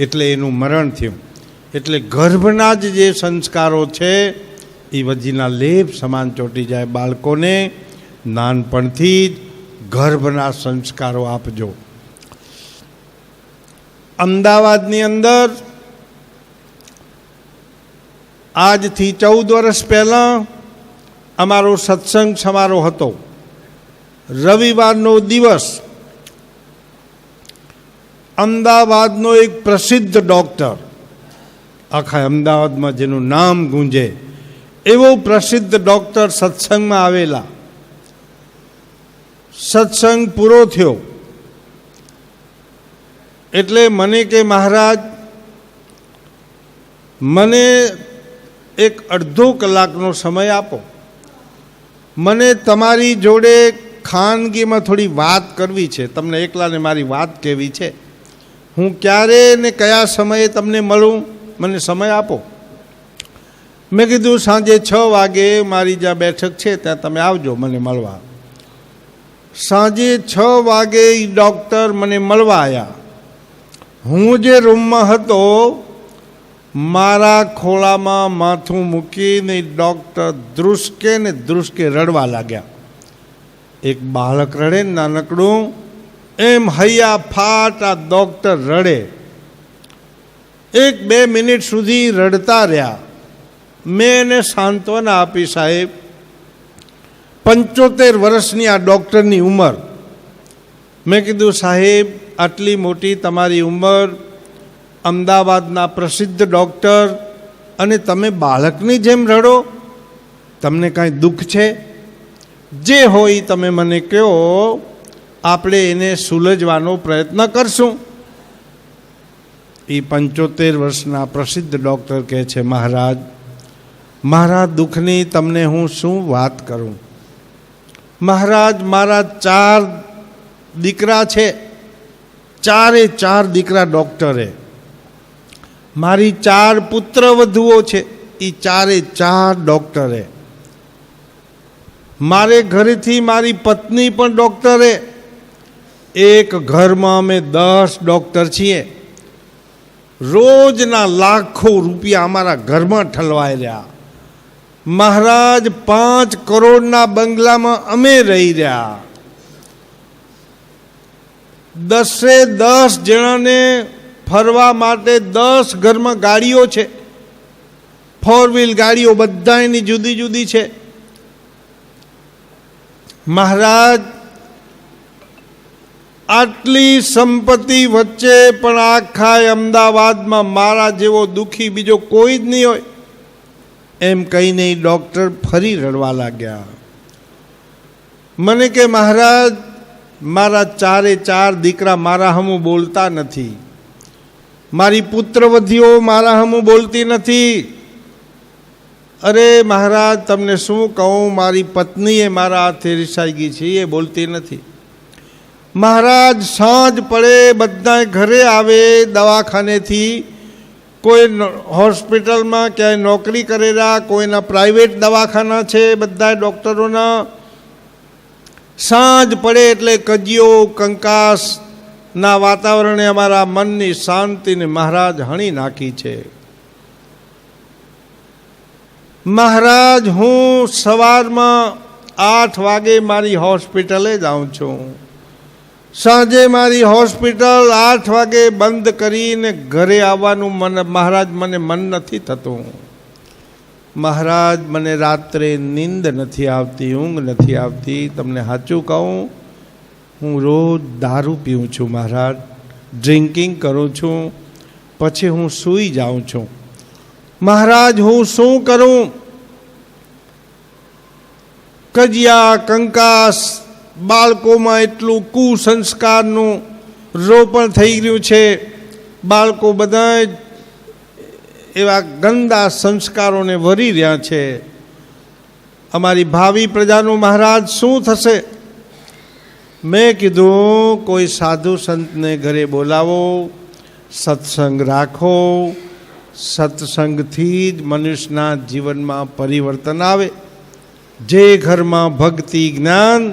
એટલે એનું મરણ થયું. એટલે ગર્ભના જ જે સંસ્કારો છે એ વજીના લેપ સમાન ચોંટી જાય. બાળકોને નાનપણથી જ ગર્ભના સંસ્કારો આપજો. અમદાવાદની અંદર આજથી 14 વર્ષ પહેલાં અમારો સત્સંગ સમારોહ હતો. રવિવારનો દિવસ અમદાવાદનો એક પ્રસિદ્ધ ડૉક્ટર, આખા અમદાવાદમાં જેનું નામ ગુંજે એવો પ્રસિદ્ધ ડૉક્ટર સત્સંગમાં આવેલા. સત્સંગ પૂરો થયો એટલે મને કે મહારાજ, મને એક અડધો કલાકનો સમય આપો, મને તમારી જોડે ખાનગીમાં થોડી વાત કરવી છે, તમને એકલાને મારી વાત કહેવી છે. હું ક્યારે ને કયા સમયે તમને મળું, મને સમય આપો. મેં કીધું સાંજે 6 વાગે મારી જ્યાં બેઠક છે ત્યાં તમે આવજો મને મળવા. સાંજે 6 વાગે એ ડૉક્ટર મને મળવા આવ્યા. હું જે રૂમમાં હતો મારા ખોળામાં માથું મૂકીને ડૉક્ટર ધ્રુસકે રડવા લાગ્યા. એક બાળક રડે ને નાનકડું, એમ હૈયા ફાટ આ ડૉક્ટર રડે. 1-2 મિનિટ સુધી રડતા રહ્યા. મેં એને સાંત્વના આપી, સાહેબ 75 વર્ષની આ ડૉક્ટરની ઉંમર. મેં કીધું સાહેબ આટલી મોટી તમારી ઉંમર, અમદાવાદના પ્રસિદ્ધ ડૉક્ટર, અને તમે બાળકની જેમ રડો, તમને કાંઈ દુઃખ છે? જે હોય તમે મને કહો, આપણે એને સુલઝવાનો પ્રયત્ન કરશું. એ 75 વર્ષના પ્રસિદ્ધ ડૉક્ટર કહે છે, મહારાજ મારા દુઃખની તમને હું શું વાત કરું. મહારાજ મારા 4 દીકરા છે, 4 દીકરા ડૉક્ટરે. મારી 4 પુત્રવધુઓ છે, એ 4 ડૉક્ટરે. મારે ઘરેથી મારી પત્ની પણ ડૉક્ટરે. એક ઘરમાં અમે 10 ડૉક્ટર છીએ. રોજના લાખો રૂપિયા અમારા ઘરમાં ઠલવાઈ રહ્યા. મહારાજ 5 કરોડના બંગલામાં અમે રહી રહ્યા. 10 જણાને ફરવા માટે 10 ઘરમાં ગાડીઓ છે. 4 વ્હીલ ગાડીઓ બધાની જુદી જુદી છે. મહારાજ આટલી સંપત્તિ વચ્ચે પણ આખા અમદાવાદમાં મારા જેવો દુઃખી બીજો કોઈ જ નહીં હોય એમ કહીને ડૉક્ટર ફરી રડવા લાગ્યા. મને કે મહારાજ મારા 4 દીકરા મારા હમું બોલતા નથી. મારી પુત્રવધીઓ મારા હમું બોલતી નથી. અરે મહારાજ તમને શું કહું, મારી પત્નીએ મારા હાથે રિસાઈ ગઈ છે, એ બોલતી નથી. મહારાજ સાંજ પડે બધા ઘરે આવે દવાખાનેથી, કોઈ હોસ્પિટલમાં ક્યાંય નોકરી કરેલા, કોઈના પ્રાઇવેટ દવાખાના છે બધા ડૉક્ટરોના. સાંજ પડે એટલે કજિયો કંકાસના વાતાવરણે અમારા મનની શાંતિને મહારાજ હણી નાખી છે. મહારાજ હું સવારમાં 8 વાગે મારી હોસ્પિટલે જાઉં છું. સાંજે મારી હોસ્પિટલ 8 વાગે બંધ કરીને ઘરે આવવાનું મહારાજ મને મન નથી થતું. મહારાજ મને રાત્રે નીંદ નથી આવતી, ઊંઘ નથી આવતી. તમને સાચું કહું, હું રોજ દારૂ પીઉં છું મહારાજ, ડ્રિંકિંગ કરું છું, પછી હું સૂઈ જાઉં છું. મહારાજ હું શું કરું? કજિયા કંકાસ બાળકોમાં એટલું કુસંસ્કારનું રોપણ થઈ ગયું છે. બાળકો બધા એવા ગંદા સંસ્કારોને વરી રહ્યા છે. અમારી ભાવિ પ્રજાનું મહારાજ શું થશે? મેં કીધું કોઈ સાધુ સંતને ઘરે બોલાવો, સત્સંગ રાખો. સત્સંગથી જ મનુષ્યના જીવનમાં પરિવર્તન આવે. જે ઘરમાં ભક્તિ જ્ઞાન,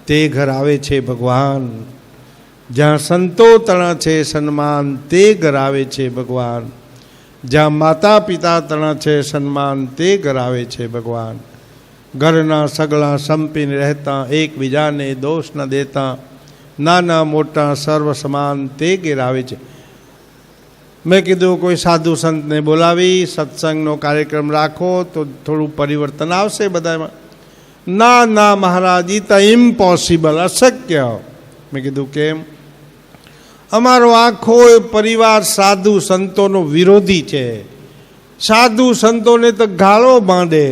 તે ઘર આવે છે ભગવાન. જ્યાં સંતો તણા છે સન્માન, તે ઘર આવે છે ભગવાન. જ્યાં માતા પિતા તણા છે સન્માન, તે ઘર આવે છે ભગવાન. ઘરના સગળા સંપીને રહેતા, એકબીજાને દોષ ન દેતા, નાના મોટા સર્વ સમાન, તે ઘેર આવે છે. મેં કીધું કોઈ સાધુ સંતને બોલાવી સત્સંગનો કાર્યક્રમ રાખો તો થોડું પરિવર્તન આવશે બધામાં. ના ના મહારાજ, એ તો ઇમ્પોસિબલ, અશક્ય. મેં કીધું કેમ? અમારો આખો પરિવાર સાધુ સંતોનો વિરોધી છે. સાધુ સંતોને તો ગાળો બાંધે,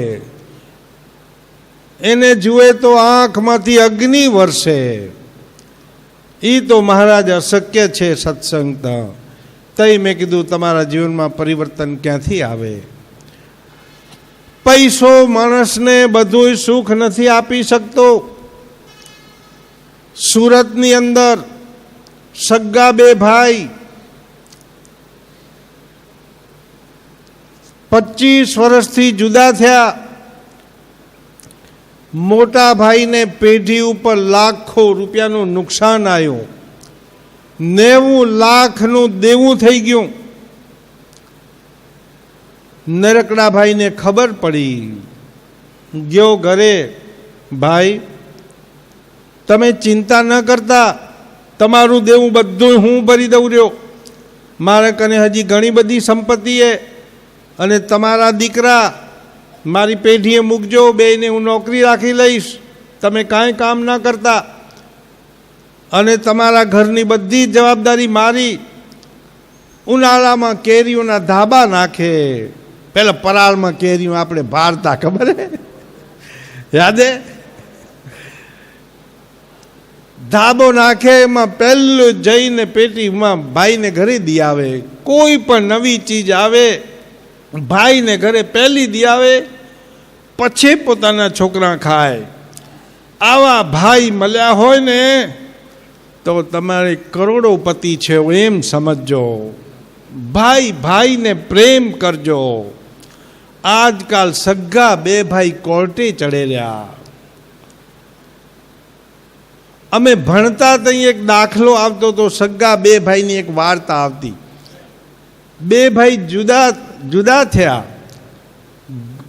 એને જુએ તો આંખમાંથી અગ્નિ વરસે. એ તો મહારાજ અશક્ય છે સત્સંગ તો. તઈ મેં કીધું તમારા જીવનમાં પરિવર્તન ક્યાંથી આવે? પૈસો માણસને બધું સુખ નથી આપી શકતો. સુરતની અંદર સગા 2 ભાઈ 25 વર્ષથી જુદા થયા. મોટા ભાઈને પેઢી ઉપર લાખો રૂપિયાનું નુકસાન આવ્યું. 90 લાખનું દેવું થઈ ગયું. નરકડા ભાઈને ખબર પડી. ગયો ઘરે, ભાઈ તમે ચિંતા ન કરતા, તમારું દેવું બધું હું ભરી દઉં રહ્યો. મારે કને હજી ઘણી બધી સંપત્તિ છે અને તમારા દીકરા મારી પેઢીએ મૂકજો, બેયને હું નોકરી રાખી લઈશ, તમે કાંઈ કામ ના કરતા, અને તમારા ઘરની બધી જવાબદારી મારી. ઉનાળામાં કેરીઓના ધાબા નાખે. પેલા પરાળમાં કેરીઓ આપણે ભારતા, ખબર હે? યાદ હે? ધાબો નાખે એમાં પહેલું જઈને પેટીમાં ભાઈને ઘરે દી આવે. કોઈ પણ નવી ચીજ આવે ભાઈને ઘરે પહેલી દી આવે, પછી પોતાના છોકરા ખાય. આવા ભાઈ મળ્યા હોય ને તો તમારે કરોડોપતિ છે એમ સમજો. ભાઈ ભાઈને પ્રેમ કરજો. આજકાલ સગા બે ભાઈ કોર્ટે ચડેલા. અમે ભણતા ત્યાં એક દાખલો આવતો તો સગા બે ભાઈની એક વાર્તા આવતી. બે ભાઈ જુદા જુદા થયા.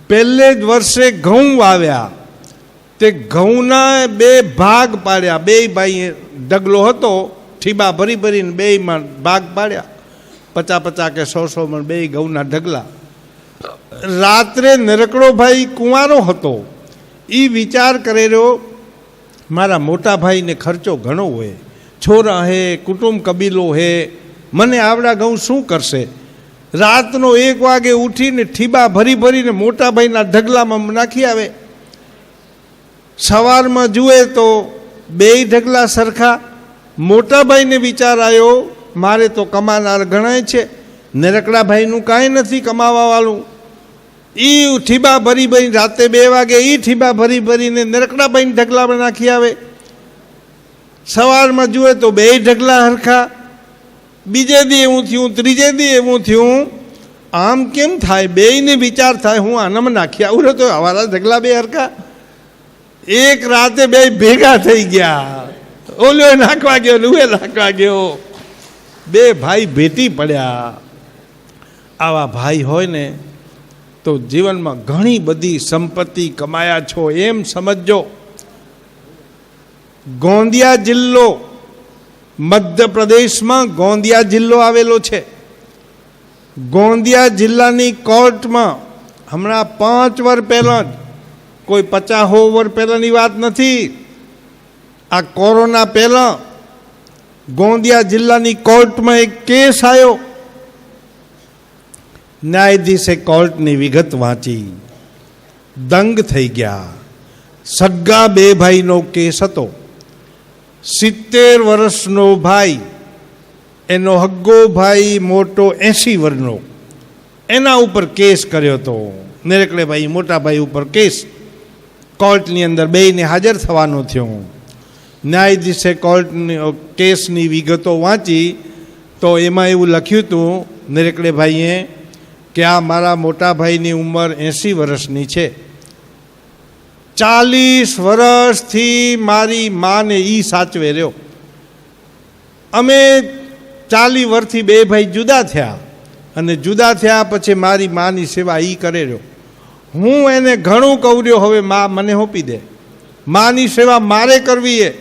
પહેલે જ વર્ષે ઘઉં વાવ્યા. તે ઘઉંના બે ભાગ પાડ્યા. બે ભાઈ ઢગલો હતો, ઠીબા ભરી ભરીને બેયમાં ભાગ પાડ્યા. 50-50 કે 100 મણ બે ઘઉંના ઢગલા. રાત્રે નરકડો ભાઈ કુંવારો હતો. એ વિચાર કરેલો, મારા મોટા ભાઈને ખર્ચો ઘણો હોય, છોરા હે, કુટુંબ કબીલો હે, મને આવડા ઘઉં શું કરશે? રાતનો 1 વાગે ઉઠીને ઠીબા ભરી ભરીને મોટા ભાઈના ઢગલામાં નાખી આવે. સવારમાં જુએ તો બેય ઢગલા સરખા. મોટા ભાઈને વિચાર આવ્યો, મારે તો કમાનાર ગણાય છે, નરકડા ભાઈનું કાંઈ નથી કમાવાવાળું. એ ઠીબા ભરી ભરી રાતે 2 વાગે એ ઠીબા ભરી ભરીને નરકડા ભાઈને ઢગલામાં નાખી આવે. સવારમાં જુએ તો બેય ઢગલા હરખા. બીજે દી એવું થયું, ત્રીજે દી એવું થયું. આમ કેમ થાય? બેયને વિચાર થાય, હું આનામાં નાખી આવું તો અમારા ઢગલા બે હરખા. એક રાતે બે ભેગા થઈ ગયા. ઓલો નાખવા ગયો, લુએ નાખવા ગયો. બે ભાઈ ભેટી પડ્યા. આવા ભાઈ હોય ને તો જીવનમાં ઘણી બધી સંપત્તિ કમાયા છો એમ સમજો. ગોંદિયા જિલ્લો, મધ્યપ્રદેશમાં ગોંદિયા જિલ્લો આવેલો છે. ગોંદિયા જિલ્લાની કોર્ટમાં હમણાં 5 વર્ષ પહેલાં જ, કોઈ 50 વર્ષ પહેલાંની વાત નથી, આ કોરોના પહેલાં ગોંદિયા જિલ્લાની કોર્ટમાં એક કેસ આવ્યો. ન્યાયાધીશે કોર્ટની વિગત વાંચી, દંગ થઈ ગયા. સગા બે ભાઈનો કેસ હતો. 70 વર્ષનો ભાઈ, એનો હગ્ગો ભાઈ મોટો 80 વર્ષનો, એના ઉપર કેસ કર્યો હતો. નરેકડે ભાઈ મોટા ભાઈ ઉપર કેસ. કોર્ટની અંદર બેયને હાજર થવાનો થયો. ન્યાયાધીશે કોર્ટની કેસની વિગતો વાંચી તો એમાં એવું લખ્યું હતું નરેકડે ભાઈએ કે આ મારા મોટા ભાઈની ઉંમર 80 વર્ષની છે. 40 વર્ષથી મારી માને એ સાચવે રહ્યો. અમે 40 વર્ષથી બે ભાઈ જુદા થયા, અને જુદા થયા પછી મારી માની સેવા એ કરે રહ્યો. હું એને ઘણું કહું રહ્યો, હવે મા મને સોંપી દે, માની સેવા મારે કરવી એ.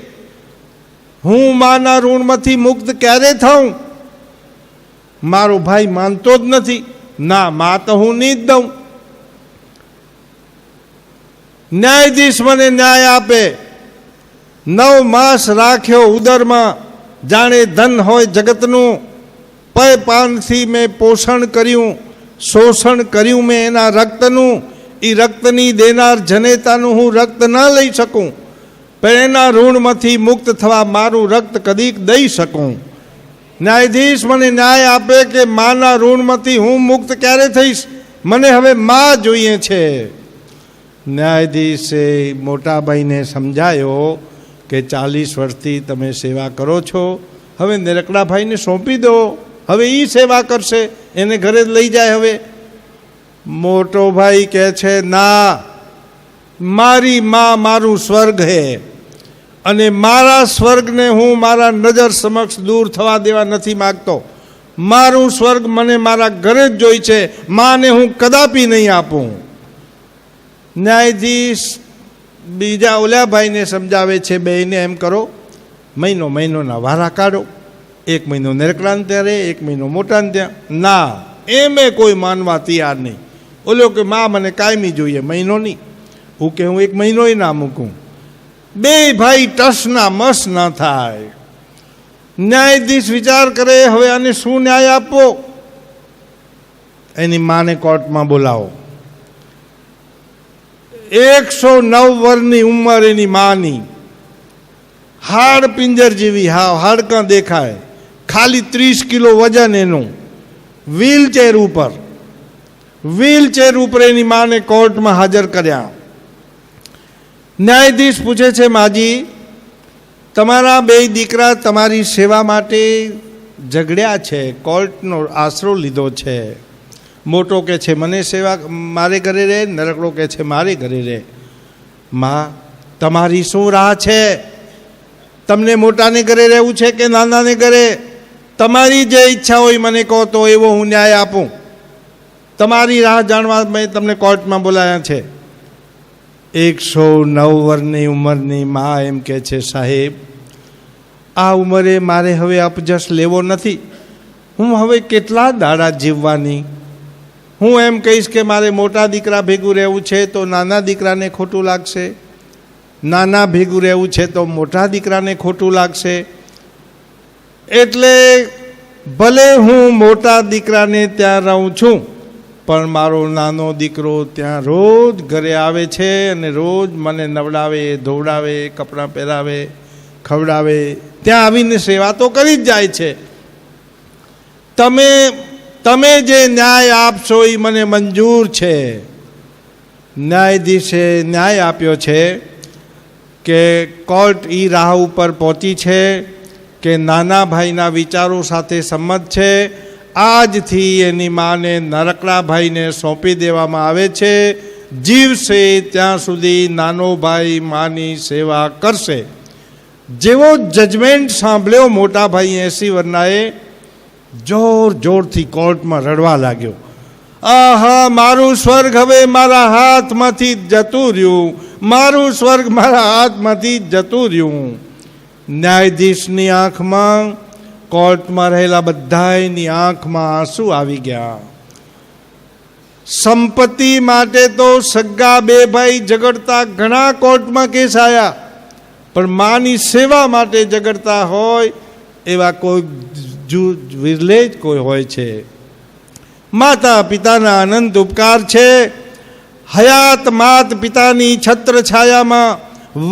હું માના ઋણમાંથી મુક્ત ક્યારે થાઉં? મારો ભાઈ માનતો જ નથી. ના, મા તો હું નહીં જ દઉં. ન્યાયાધીશ મને ન્યાય આપે. 9 માસ રાખ્યો ઉદરમાં, જાણે ધન હોય જગતનું. પય પાનથી મેં પોષણ કર્યું, શોષણ કર્યું મેં એના રક્તનું. એ રક્તની દેનાર જનેતાનું હું રક્ત ન લઈ શકું, પણ એના ઋણમાંથી મુક્ત થવા મારું રક્ત કદીક દઈ શકું. ન્યાયાધીશ મને ન્યાય આપે કે માના ઋણમાંથી હું મુક્ત ક્યારે થઈશ? મને હવે મા જોઈએ છે. ન્યાયાધીશે મોટા ભાઈને સમજાયો કે 40 વર્ષથી તમે સેવા કરો છો, હવે નરકડા ભાઈને સોંપી દો, હવે એ સેવા કરશે, એને ઘરે જ લઈ જાય. હવે મોટો ભાઈ કહે છે, ના, મારી મા મારું સ્વર્ગ હે, અને મારા સ્વર્ગને હું મારા નજર સમક્ષ દૂર થવા દેવા નથી માગતો. મારું સ્વર્ગ મને મારા ઘરે જ જોઈ છે, માને હું કદાપી નહીં આપું. ન્યાયાધીશ બીજા ઓલા ભાઈને સમજાવે છે, બેયને એમ કરો, મહિનોના વારા કાઢો. 1 મહિનો નરકડાને ત્યાં રહે, 1 મહિનો મોટાને ત્યાં. ના, એમે કોઈ માનવા તૈયાર નહીં. ઓલો કે મા મને કાયમી જોઈએ, મહિનો નહીં. હું કે હું 1 મહિનોય ના મૂકું. બે ભાઈ ટસના મસ ના થાય. ન્યાયાધીશ વિચાર કરે, હવે આને શું ન્યાય આપવો? એની માને કોર્ટમાં બોલાવો. 109 વર્ષની ઉંમર એની માની. હાડ પિંજર જેવી, હાડકાં દેખાય, ખાલી 30 કિલો વજન એનું, વ્હીલચેર ઉપર એની માને કોર્ટમાં હાજર કર્યા. ન્યાયાધીશ પૂછે છે, માજી તમારા 2 દીકરા તમારી સેવા માટે ઝઘડ્યા છે, કોર્ટનો આશરો લીધો છે. મોટો કે છે મને સેવા મારે ઘરે રહે, નરકડો કે છે મારે ઘરે રહે. માં તમારી શું રાહ છે? તમને મોટાને ઘરે રહેવું છે કે નાનાને ઘરે? તમારી જે ઈચ્છા હોય મને કહો તો એવો હું ન્યાય આપું. તમારી રાહ જાણવા મેં તમને કોર્ટમાં બોલાયા છે. 109 વર્ષની ઉંમરની માં એમ કે છે, સાહેબ આ ઉંમરે મારે હવે અપજસ લેવો નથી. હું હવે કેટલા દાડા જીવવાની? હું એમ કહીશ કે મારે મોટા દીકરા ભેગું રહેવું છે તો નાના દીકરાને ખોટું લાગશે, નાના ભેગું રહેવું છે તો મોટા દીકરાને ખોટું લાગશે. એટલે ભલે હું મોટા દીકરાને ત્યાં રહું છું, પણ મારો નાનો દીકરો ત્યાં રોજ ઘરે આવે છે અને રોજ મને નવડાવે, ધોવડાવે, કપડાં પહેરાવે, ખવડાવે, ત્યાં આવીને સેવા તો કરી જ જાય છે. તમે જે ન્યાય આપશો એ મને મંજૂર છે. ન્યાયાધીશે ન્યાય આપ્યો છે કે કોર્ટ એ રાહ ઉપર પહોંચી છે કે નાના ભાઈના વિચારો સાથે સંમત છે. આજથી એની માને નરકડા ભાઈને સોંપી દેવામાં આવે છે. જીવશે ત્યાં સુધી નાનો ભાઈ માની સેવા કરશે. જેવો જજમેન્ટ સાંભળ્યો મોટા ભાઈ 80 વર્ષનાએ જોરથી કોર્ટમાં રડવા લાગ્યો. આહા, મારું સ્વર્ગ હવે મારા હાથમાંથી જતું રહ્યું, મારું સ્વર્ગ મારા હાથમાંથી જતું રહ્યું. ન્યાયાધીશની આંખમાં, કોર્ટમાં રહેલા બધાની આંખમાં આંસુ આવી ગયા. સંપત્તિ માટે તો સગા 2 ભાઈ ઝઘડતા ઘણા કોર્ટમાં કેસ આવ્યા, પણ માની સેવા માટે ઝઘડતા હોય એવા કોઈ વિરલે જ કોઈ હોય છે. માતા પિતાના અનંત ઉપકાર છે. હયાત માત પિતાની છત્ર છાયામાં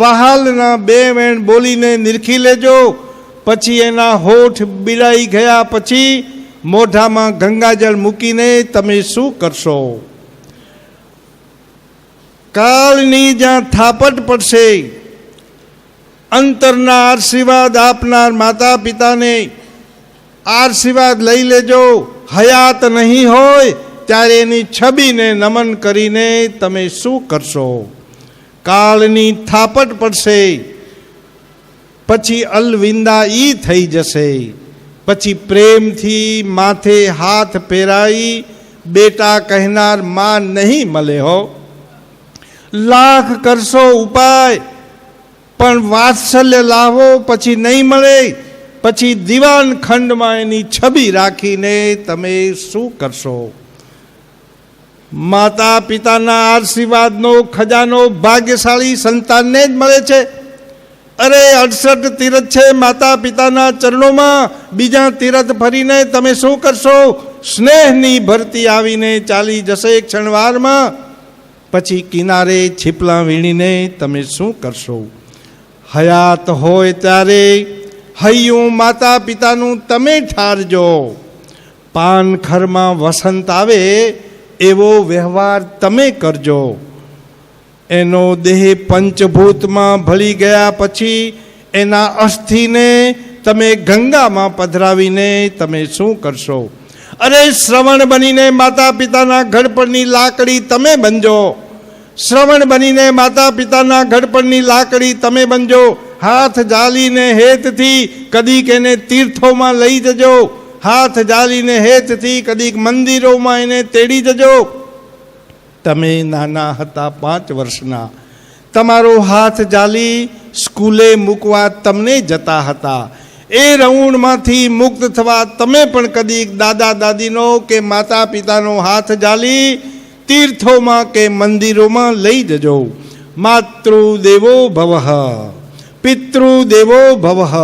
વહાલના 2 વેણ બોલીને નિરખી લેજો. પછી એના હોઠ બિલાઈ ગયા પછી મોઢામાં ગંગાજળ મૂકીને તમે શું કરશો? કાળની જ્યાં થાપટ પડશે, અંતરના આશીર્વાદ આપનાર માતા પિતાને આશીર્વાદ લઈ લેજો. હયાત નહીં હોય ત્યારે એની છબીને નમન કરીને તમે શું કરશો? કાળની થાપટ પડશે પછી અલવિંદા ઈ થઈ જશે. પછી પ્રેમથી માથે હાથ ફેરાઈ બેટા કહેનાર માં નહીં મળે હો. લાખ કરશો ઉપાય પણ વાત્સલ્ય લાવો પછી નહીં મળે. પછી દીવાન ખંડમાં એની છબી રાખીને તમે શું કરશો? માતા પિતાના આશીર્વાદનો ખજાનો ભાગ્યશાળી સંતાનને જ મળે છે. અરે 68 તીરથ છે માતા પિતાના ચરણોમાં. બીજા તીરથ ફરીને તમે શું કરશો? સ્નેહની ભરતી આવીને ચાલી જશે ક્ષણવારમાં. પછી કિનારે છીપલા વીણીને તમે શું કરશો? હયાત હોય ત્યારે હૈયું માતા પિતાનું તમે ઠારજો. પાનખરમાં વસંત આવે એવો વ્યવહાર તમે કરજો. એનો દેહ પંચભૂતમાં ભળી ગયા પછી એના અસ્થિને તમે ગંગામાં પધરાવીને તમે શું કરશો? અરે શ્રવણ બનીને માતા પિતાના ઘડપણની લાકડી તમે બનજો. શ્રવણ બનીને માતા પિતાના ઘડપણની લાકડી તમે બનજો. હાથ જાલીને હેતથી કદીક એને તીર્થોમાં લઈ જજો. હાથ જાલીને હેતથી કદીક મંદિરોમાં એને તેડી જજો. તમે નાના હતા 5 વર્ષના, તમારો હાથ જાલી સ્કૂલે મૂકવા તમને જતા હતા. એ રૌણમાંથી મુક્ત થવા તમે પણ કદીક દાદા દાદીનો કે માતા પિતાનો હાથ જાલી તીર્થોમાં કે મંદિરોમાં લઈ જજો. માતૃદેવો ભવઃ પિતૃદેવો ભવઃ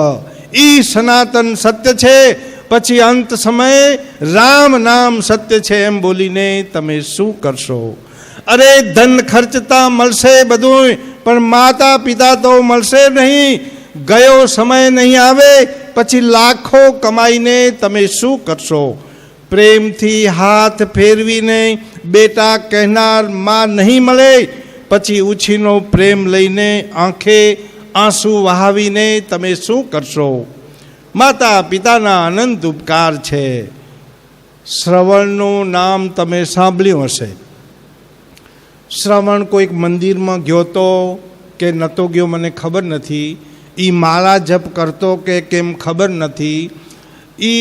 ઈ સનાતન સત્ય છે. પછી અંત સમયે રામ નામ સત્ય છે એમ બોલીને તમે શું કરશો? અરે ધન ખર્ચતા મળશે બધું, પણ માતા પિતા તો મળશે નહીં. ગયો સમય નહીં આવે, પછી લાખો કમાઈને તમે શું કરશો? પ્રેમથી હાથ ફેરવીને બેટા કહેનાર માં નહીં મળે, પછી ઉછીનો પ્રેમ લઈને આંખે આંસુ વહાવીને તમે શું કરશો? માતા પિતાના અનંત ઉપકાર છે. શ્રવણનું નામ તમે સાંભળ્યું હશે. શ્રવણ કોઈક મંદિરમાં ગયો તો કે નહોતો ગયો મને ખબર નથી, એ માળા જપ કરતો કે કેમ ખબર નથી, એ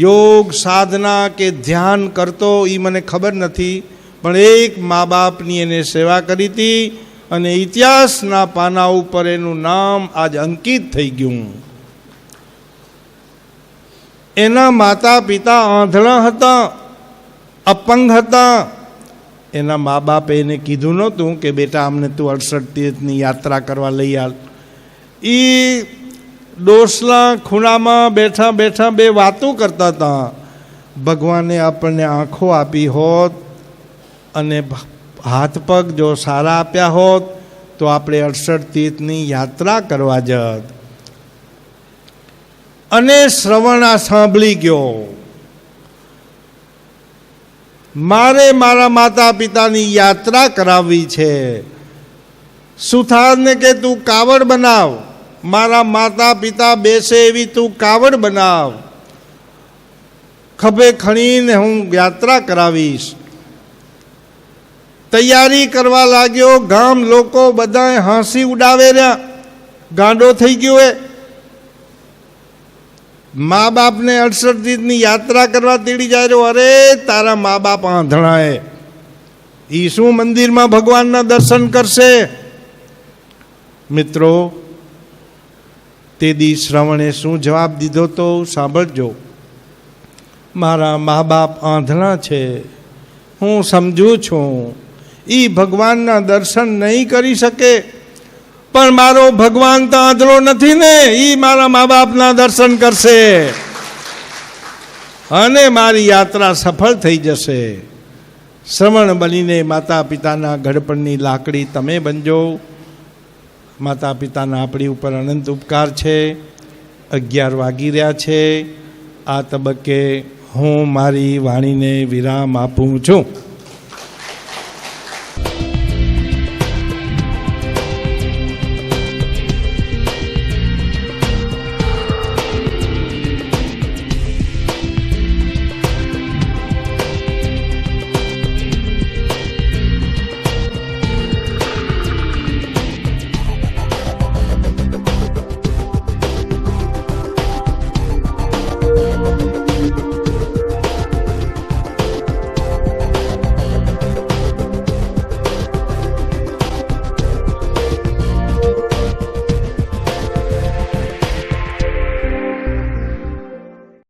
યોગ સાધના કે ધ્યાન કરતો એ મને ખબર નથી, પણ એક મા બાપની એને સેવા કરી હતી અને ઇતિહાસના પાના ઉપર એનું નામ આજ અંકિત થઈ ગયું. એના માતા પિતા આંધળા હતા, અપંગ હતા. એના મા બાપે એને કીધું નહોતું કે બેટા અમને તું 68 તીર્થની યાત્રા કરવા લઈ આવ. એ ડોસલા ખૂણામાં બેઠા બેઠા બે વાતો કરતા હતા. ભગવાને આપણને આંખો આપી હોત અને હાથ પગ જો સારા આપ્યા હોત તો આપણે 68 તીર્થની યાત્રા કરવા જત. અને શ્રવણ સાંભળી ગયો. મારે મારા માતા પિતાની યાત્રા કરાવવી છે. સુથારને કે તું કાવડ બનાવ, મારા માતા પિતા બેસે એવી તું કાવડ બનાવ, ખભે ખણીને હું યાત્રા કરાવીશ. તૈયારી કરવા લાગ્યો. ગામ લોકો બધા હાંસી ઉડાવે રહ્યા, ગાંડો થઈ ગયો. એ મા બાપને 68 તીર્થની યાત્રા કરવા તેડી જાય રહ્યો. અરે તારા મા બાપ આંધળાએ, એ શું મંદિરમાં ભગવાનના દર્શન કરશે? મિત્રો, તે દી શ્રવણે શું જવાબ દીધો તો સાંભળજો. મારા મા બાપ આંધળા છે, હું સમજું છું, એ ભગવાનના દર્શન નહીં કરી શકે, પણ મારો ભગવાન તો આંધળો નથી ને, એ મારા મા બાપના દર્શન કરશે અને મારી યાત્રા સફળ થઈ જશે. શ્રવણ બનીને માતા પિતાના ઘડપણની લાકડી તમે બનજો. માતા પિતાના આપણી ઉપર અનંત ઉપકાર છે. 11 વાગી રહ્યા છે. આ તબક્કે હું મારી વાણીને વિરામ આપું છું.